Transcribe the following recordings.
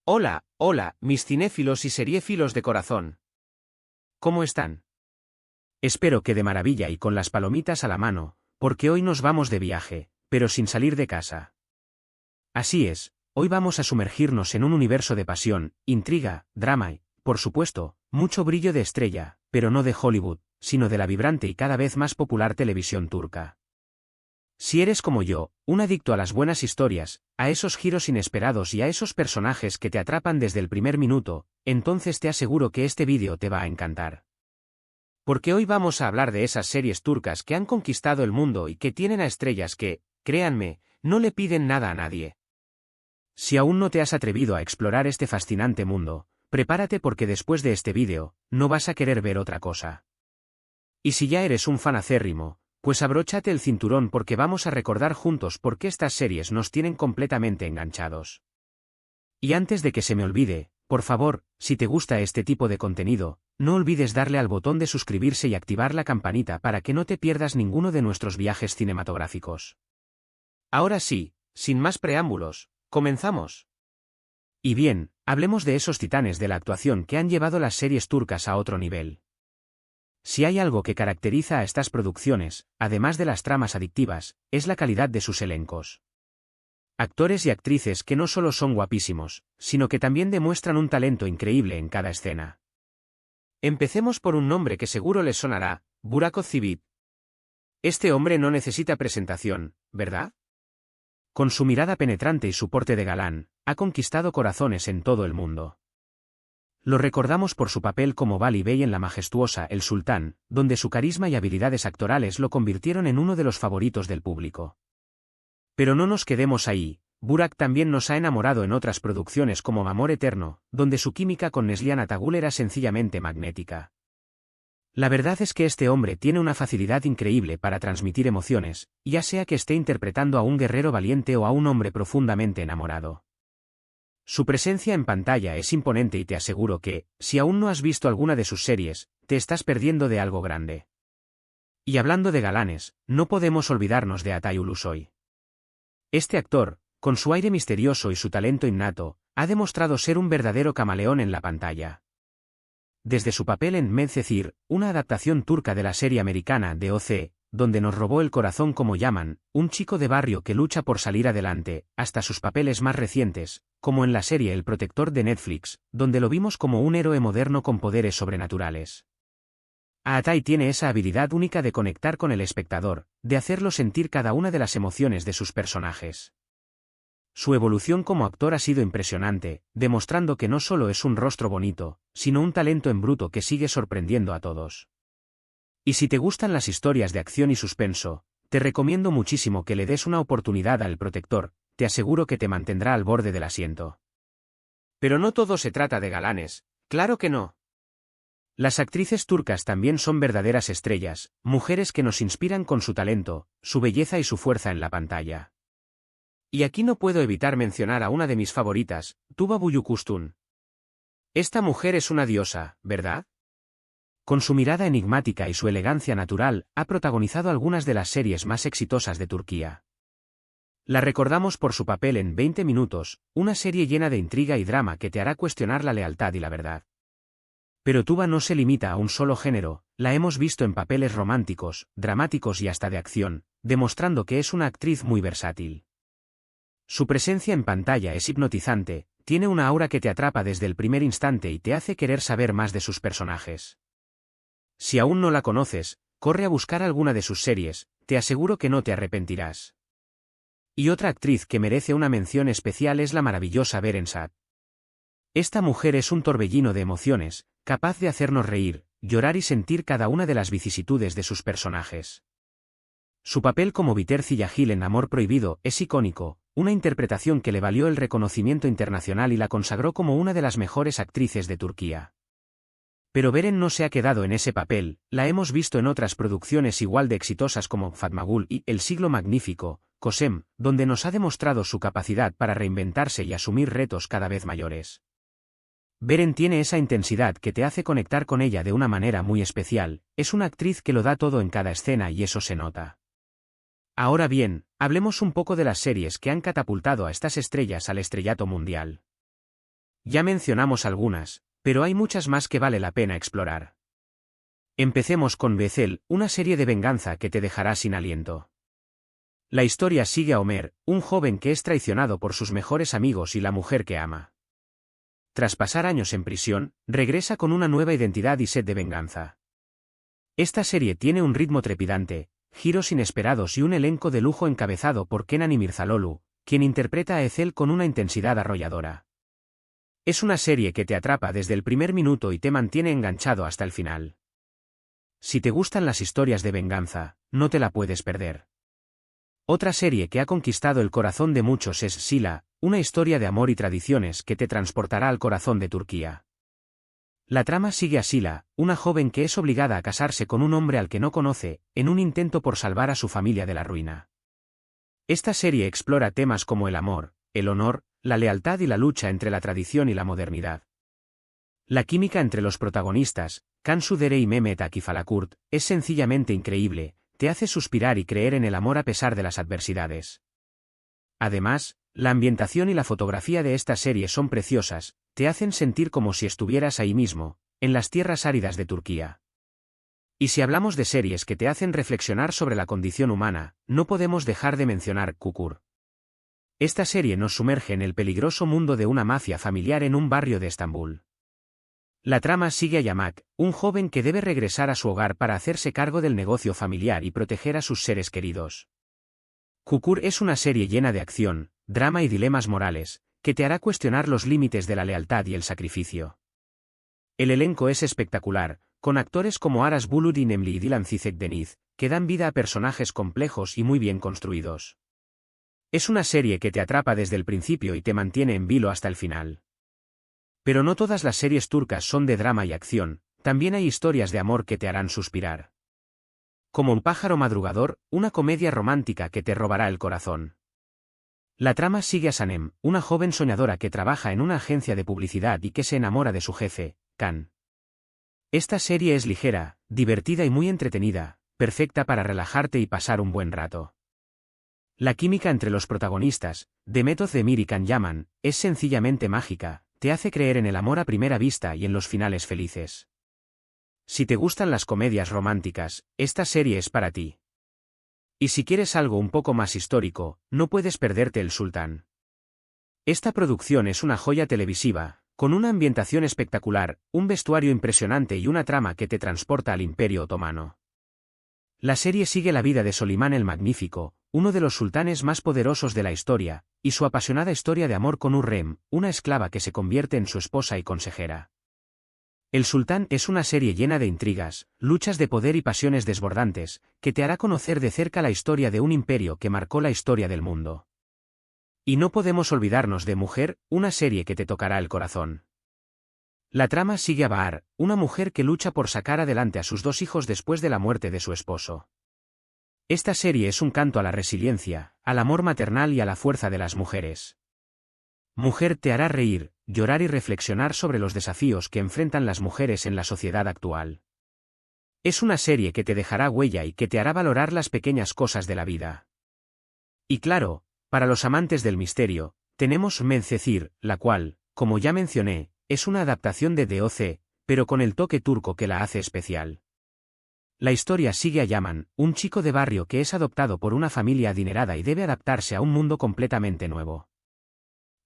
Hola, hola, mis cinéfilos y seriéfilos de corazón. ¿Cómo están? Espero que de maravilla y con las palomitas a la mano, porque hoy nos vamos de viaje, pero sin salir de casa. Así es, hoy vamos a sumergirnos en un universo de pasión, intriga, drama y, por supuesto, mucho brillo de estrella, pero no de Hollywood, sino de la vibrante y cada vez más popular televisión turca. Si eres como yo, un adicto a las buenas historias, a esos giros inesperados y a esos personajes que te atrapan desde el primer minuto, entonces te aseguro que este vídeo te va a encantar. Porque hoy vamos a hablar de esas series turcas que han conquistado el mundo y que tienen a estrellas que, créanme, no le piden nada a nadie. Si aún no te has atrevido a explorar este fascinante mundo, prepárate porque después de este vídeo, no vas a querer ver otra cosa. Y si ya eres un fan acérrimo, pues abróchate el cinturón porque vamos a recordar juntos por qué estas series nos tienen completamente enganchados. Y antes de que se me olvide, por favor, si te gusta este tipo de contenido, no olvides darle al botón de suscribirse y activar la campanita para que no te pierdas ninguno de nuestros viajes cinematográficos. Ahora sí, sin más preámbulos, comenzamos. Y bien, hablemos de esos titanes de la actuación que han llevado las series turcas a otro nivel. Si hay algo que caracteriza a estas producciones, además de las tramas adictivas, es la calidad de sus elencos. Actores y actrices que no solo son guapísimos, sino que también demuestran un talento increíble en cada escena. Empecemos por un nombre que seguro les sonará, Burak Özçivit. Este hombre no necesita presentación, ¿verdad? Con su mirada penetrante y su porte de galán, ha conquistado corazones en todo el mundo. Lo recordamos por su papel como Vali Bey en la majestuosa El Sultán, donde su carisma y habilidades actorales lo convirtieron en uno de los favoritos del público. Pero no nos quedemos ahí, Burak también nos ha enamorado en otras producciones como Amor Eterno, donde su química con Neslihan Atagul era sencillamente magnética. La verdad es que este hombre tiene una facilidad increíble para transmitir emociones, ya sea que esté interpretando a un guerrero valiente o a un hombre profundamente enamorado. Su presencia en pantalla es imponente y te aseguro que, si aún no has visto alguna de sus series, te estás perdiendo de algo grande. Y hablando de galanes, no podemos olvidarnos de Atay Ulusoy. Este actor, con su aire misterioso y su talento innato, ha demostrado ser un verdadero camaleón en la pantalla. Desde su papel en Medcezir, una adaptación turca de la serie americana de O.C., donde nos robó el corazón como Yaman, un chico de barrio que lucha por salir adelante, hasta sus papeles más recientes, como en la serie El Protector de Netflix, donde lo vimos como un héroe moderno con poderes sobrenaturales. Atay tiene esa habilidad única de conectar con el espectador, de hacerlo sentir cada una de las emociones de sus personajes. Su evolución como actor ha sido impresionante, demostrando que no solo es un rostro bonito, sino un talento en bruto que sigue sorprendiendo a todos. Y si te gustan las historias de acción y suspenso, te recomiendo muchísimo que le des una oportunidad a El Protector, te aseguro que te mantendrá al borde del asiento. Pero no todo se trata de galanes, claro que no. Las actrices turcas también son verdaderas estrellas, mujeres que nos inspiran con su talento, su belleza y su fuerza en la pantalla. Y aquí no puedo evitar mencionar a una de mis favoritas, Tuba Büyüküstün. Esta mujer es una diosa, ¿verdad? Con su mirada enigmática y su elegancia natural, ha protagonizado algunas de las series más exitosas de Turquía. La recordamos por su papel en 20 minutos, una serie llena de intriga y drama que te hará cuestionar la lealtad y la verdad. Pero Tuba no se limita a un solo género, la hemos visto en papeles románticos, dramáticos y hasta de acción, demostrando que es una actriz muy versátil. Su presencia en pantalla es hipnotizante, tiene una aura que te atrapa desde el primer instante y te hace querer saber más de sus personajes. Si aún no la conoces, corre a buscar alguna de sus series, te aseguro que no te arrepentirás. Y otra actriz que merece una mención especial es la maravillosa Beren Saat. Esta mujer es un torbellino de emociones, capaz de hacernos reír, llorar y sentir cada una de las vicisitudes de sus personajes. Su papel como Biter Ziyagil en Amor Prohibido es icónico, una interpretación que le valió el reconocimiento internacional y la consagró como una de las mejores actrices de Turquía. Pero Beren no se ha quedado en ese papel, la hemos visto en otras producciones igual de exitosas como Fatma Gul y El Siglo Magnífico, Kösem, donde nos ha demostrado su capacidad para reinventarse y asumir retos cada vez mayores. Beren tiene esa intensidad que te hace conectar con ella de una manera muy especial, es una actriz que lo da todo en cada escena y eso se nota. Ahora bien, hablemos un poco de las series que han catapultado a estas estrellas al estrellato mundial. Ya mencionamos algunas, pero hay muchas más que vale la pena explorar. Empecemos con Bethel, una serie de venganza que te dejará sin aliento. La historia sigue a Homer, un joven que es traicionado por sus mejores amigos y la mujer que ama. Tras pasar años en prisión, regresa con una nueva identidad y sed de venganza. Esta serie tiene un ritmo trepidante, giros inesperados y un elenco de lujo encabezado por Kenan y Mirzalolu, quien interpreta a Ethel con una intensidad arrolladora. Es una serie que te atrapa desde el primer minuto y te mantiene enganchado hasta el final. Si te gustan las historias de venganza, no te la puedes perder. Otra serie que ha conquistado el corazón de muchos es Sila, una historia de amor y tradiciones que te transportará al corazón de Turquía. La trama sigue a Sila, una joven que es obligada a casarse con un hombre al que no conoce, en un intento por salvar a su familia de la ruina. Esta serie explora temas como el amor, el honor, la lealtad y la lucha entre la tradición y la modernidad. La química entre los protagonistas, Cansu Dere y Mehmet Akifalakurt, es sencillamente increíble, te hace suspirar y creer en el amor a pesar de las adversidades. Además, la ambientación y la fotografía de esta serie son preciosas, te hacen sentir como si estuvieras ahí mismo, en las tierras áridas de Turquía. Y si hablamos de series que te hacen reflexionar sobre la condición humana, no podemos dejar de mencionar Kukur. Esta serie nos sumerge en el peligroso mundo de una mafia familiar en un barrio de Estambul. La trama sigue a Yamak, un joven que debe regresar a su hogar para hacerse cargo del negocio familiar y proteger a sus seres queridos. Kukur es una serie llena de acción, drama y dilemas morales, que te hará cuestionar los límites de la lealtad y el sacrificio. El elenco es espectacular, con actores como Aras Bulut y Nemli y Dilan Cizek Deniz, que dan vida a personajes complejos y muy bien construidos. Es una serie que te atrapa desde el principio y te mantiene en vilo hasta el final. Pero no todas las series turcas son de drama y acción, también hay historias de amor que te harán suspirar. Como Un pájaro madrugador, una comedia romántica que te robará el corazón. La trama sigue a Sanem, una joven soñadora que trabaja en una agencia de publicidad y que se enamora de su jefe, Kan. Esta serie es ligera, divertida y muy entretenida, perfecta para relajarte y pasar un buen rato. La química entre los protagonistas, Demet Özdemir y Can Yaman, es sencillamente mágica, te hace creer en el amor a primera vista y en los finales felices. Si te gustan las comedias románticas, esta serie es para ti. Y si quieres algo un poco más histórico, no puedes perderte El Sultán. Esta producción es una joya televisiva, con una ambientación espectacular, un vestuario impresionante y una trama que te transporta al Imperio Otomano. La serie sigue la vida de Solimán el Magnífico, uno de los sultanes más poderosos de la historia, y su apasionada historia de amor con Hürrem, una esclava que se convierte en su esposa y consejera. El Sultán es una serie llena de intrigas, luchas de poder y pasiones desbordantes, que te hará conocer de cerca la historia de un imperio que marcó la historia del mundo. Y no podemos olvidarnos de Mujer, una serie que te tocará el corazón. La trama sigue a Bahar, una mujer que lucha por sacar adelante a sus dos hijos después de la muerte de su esposo. Esta serie es un canto a la resiliencia, al amor maternal y a la fuerza de las mujeres. Mujer te hará reír, llorar y reflexionar sobre los desafíos que enfrentan las mujeres en la sociedad actual. Es una serie que te dejará huella y que te hará valorar las pequeñas cosas de la vida. Y claro, para los amantes del misterio, tenemos Medcezir, la cual, como ya mencioné, es una adaptación de DOC, pero con el toque turco que la hace especial. La historia sigue a Yaman, un chico de barrio que es adoptado por una familia adinerada y debe adaptarse a un mundo completamente nuevo.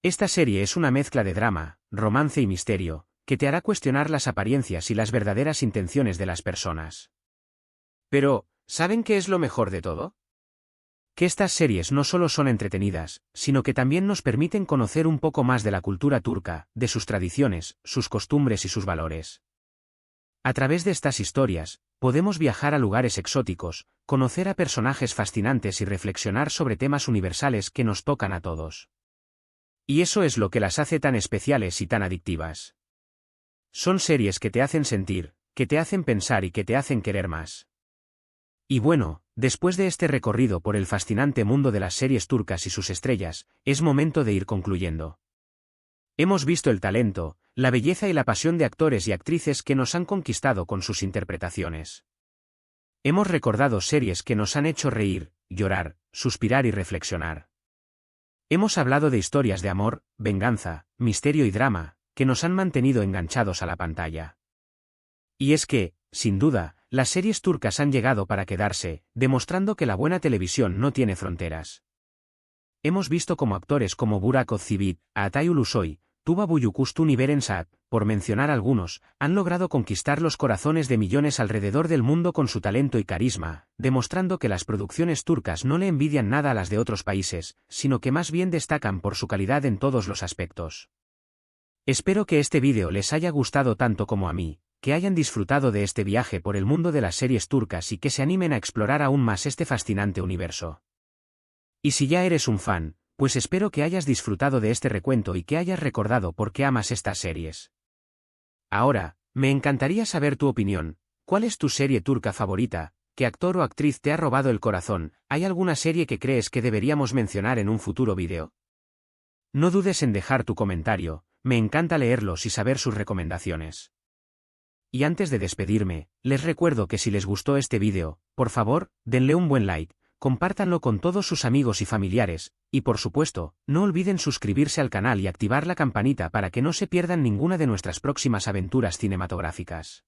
Esta serie es una mezcla de drama, romance y misterio, que te hará cuestionar las apariencias y las verdaderas intenciones de las personas. Pero, ¿saben qué es lo mejor de todo? Que estas series no solo son entretenidas, sino que también nos permiten conocer un poco más de la cultura turca, de sus tradiciones, sus costumbres y sus valores. A través de estas historias, podemos viajar a lugares exóticos, conocer a personajes fascinantes y reflexionar sobre temas universales que nos tocan a todos. Y eso es lo que las hace tan especiales y tan adictivas. Son series que te hacen sentir, que te hacen pensar y que te hacen querer más. Y bueno, después de este recorrido por el fascinante mundo de las series turcas y sus estrellas, es momento de ir concluyendo. Hemos visto el talento, la belleza y la pasión de actores y actrices que nos han conquistado con sus interpretaciones. Hemos recordado series que nos han hecho reír, llorar, suspirar y reflexionar. Hemos hablado de historias de amor, venganza, misterio y drama, que nos han mantenido enganchados a la pantalla. Y es que, sin duda, las series turcas han llegado para quedarse, demostrando que la buena televisión no tiene fronteras. Hemos visto como actores como Burak Özçivit, Atay Ulusoy, Tuba Büyüküstün y Beren Saat, por mencionar algunos, han logrado conquistar los corazones de millones alrededor del mundo con su talento y carisma, demostrando que las producciones turcas no le envidian nada a las de otros países, sino que más bien destacan por su calidad en todos los aspectos. Espero que este vídeo les haya gustado tanto como a mí, que hayan disfrutado de este viaje por el mundo de las series turcas y que se animen a explorar aún más este fascinante universo. Y si ya eres un fan, pues espero que hayas disfrutado de este recuento y que hayas recordado por qué amas estas series. Ahora, me encantaría saber tu opinión. ¿Cuál es tu serie turca favorita? ¿Qué actor o actriz te ha robado el corazón? ¿Hay alguna serie que crees que deberíamos mencionar en un futuro vídeo? No dudes en dejar tu comentario, me encanta leerlos y saber sus recomendaciones. Y antes de despedirme, les recuerdo que si les gustó este vídeo, por favor, denle un buen like, compártanlo con todos sus amigos y familiares, y por supuesto, no olviden suscribirse al canal y activar la campanita para que no se pierdan ninguna de nuestras próximas aventuras cinematográficas.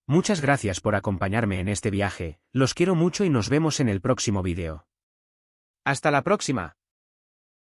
Muchas gracias por acompañarme en este viaje, los quiero mucho y nos vemos en el próximo vídeo. ¡Hasta la próxima!